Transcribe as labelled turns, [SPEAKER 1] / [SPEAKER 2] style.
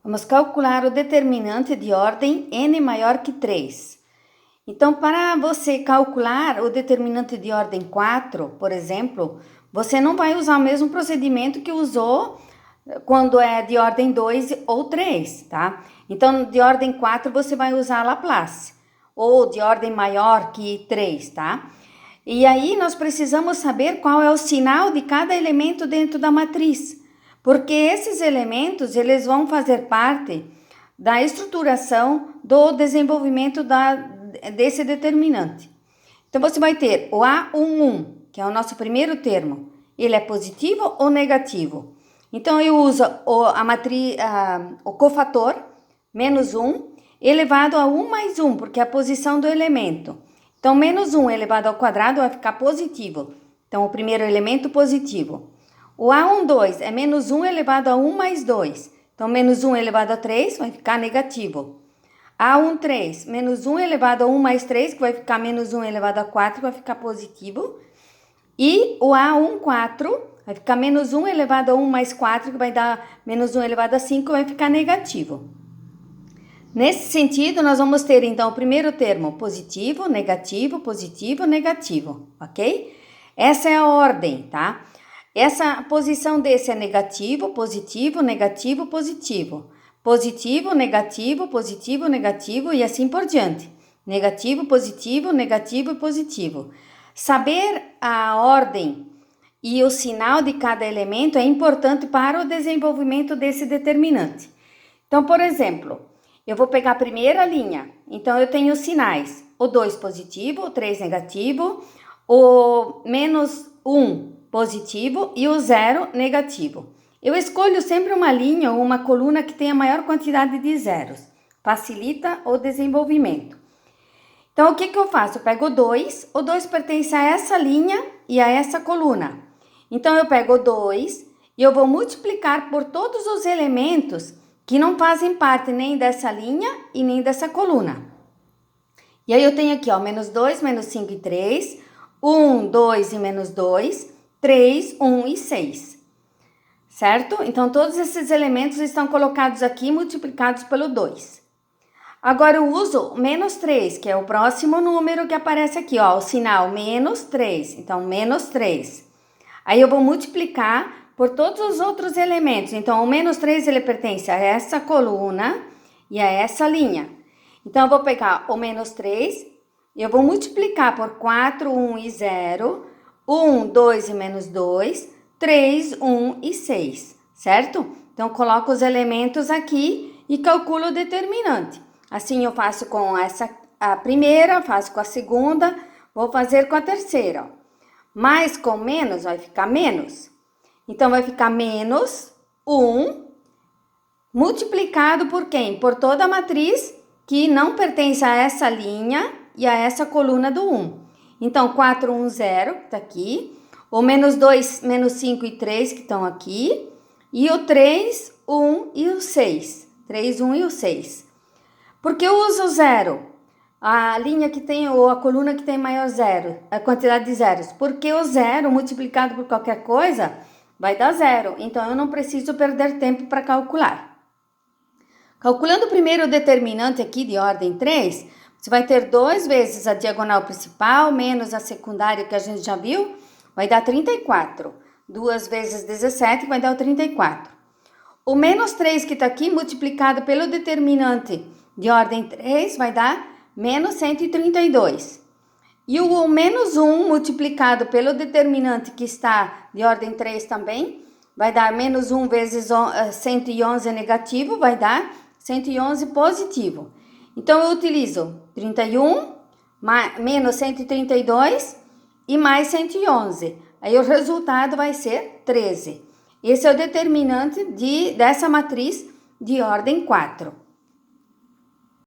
[SPEAKER 1] Vamos calcular o determinante de ordem n maior que 3. Então, para você calcular o determinante de ordem 4, por exemplo, você não vai usar o mesmo procedimento que usou quando é de ordem 2 ou 3, tá? Então, de ordem 4, você vai usar Laplace, ou de ordem maior que 3, tá? E aí, nós precisamos saber qual é o sinal de cada elemento dentro da matriz, porque esses elementos, eles vão fazer parte da estruturação do desenvolvimento desse determinante. Então, você vai ter o A11, que é o nosso primeiro termo. Ele é positivo ou negativo? Então, eu uso o cofator, menos 1, elevado a 1 mais 1, porque é a posição do elemento. Então, menos 1 elevado ao quadrado vai ficar positivo. Então, o primeiro elemento positivo. O A12 é menos 1 elevado a 1 mais 2. Então, menos 1 elevado a 3 vai ficar negativo. A13, menos 1 elevado a 1 mais 3, que vai ficar menos 1 elevado a 4, que vai ficar positivo. E o A14 vai ficar menos 1 elevado a 1 mais 4, que vai dar menos 1 elevado a 5, que vai ficar negativo. Nesse sentido, nós vamos ter, então, o primeiro termo positivo, negativo, ok? Essa é a ordem, tá? Essa posição desse é negativo, positivo, negativo, positivo. Positivo, negativo, positivo, negativo e assim por diante. Negativo, positivo, negativo e positivo. Saber a ordem e o sinal de cada elemento é importante para o desenvolvimento desse determinante. Então, por exemplo, eu vou pegar a primeira linha. Então, eu tenho os sinais. O 2 positivo, o 3 negativo, o menos 1 positivo e o 0 negativo. Eu escolho sempre uma linha ou uma coluna que tenha maior quantidade de zeros. Facilita o desenvolvimento. Então, o que eu faço? Eu pego o 2 pertence a essa linha e a essa coluna. Então, eu pego o 2 e eu vou multiplicar por todos os elementos que não fazem parte nem dessa linha e nem dessa coluna. E aí, eu tenho aqui, ó, menos 2, menos 5 e 3, 1, 2 e menos 2, 3, 1 e 6. Certo? Então, todos esses elementos estão colocados aqui, multiplicados pelo 2. Agora, eu uso menos 3, que é o próximo número que aparece aqui, ó, o sinal menos 3. Então, menos 3. Aí, eu vou multiplicar por todos os outros elementos. Então, o menos 3, ele pertence a essa coluna e a essa linha. Então, eu vou pegar o menos 3, eu vou multiplicar por 4, 1 e 0, 1, 2 e menos 2, 3, 1 e 6, certo? Então, coloco os elementos aqui e calculo o determinante. Assim, eu faço com a primeira, faço com a segunda, vou fazer com a terceira. Ó. Mais com menos vai ficar menos. Então, vai ficar menos 1 multiplicado por quem? Por toda a matriz que não pertence a essa linha e a essa coluna do 1. Então, 4, 1, 0, que tá aqui. O menos 2, menos 5 e 3, que estão aqui. E o 3, 1 e o 6. 3, 1 e o 6. Por que eu uso o 0? A linha que tem, ou a coluna que tem maior zero, a quantidade de zeros. Porque o 0 multiplicado por qualquer coisa vai dar 0. Então, eu não preciso perder tempo para calcular. Calculando o primeiro determinante aqui de ordem 3, você vai ter 2 vezes a diagonal principal, menos a secundária que a gente já viu, vai dar 34. 2 vezes 17 vai dar o 34. O menos 3 que está aqui, multiplicado pelo determinante de ordem 3, vai dar menos 132. E o menos 1 multiplicado pelo determinante que está de ordem 3 também, vai dar menos 1 vezes 111 negativo, vai dar 111 positivo. Então, eu utilizo 31, menos 132 e mais 111. Aí, o resultado vai ser 13. Esse é o determinante dessa matriz de ordem 4.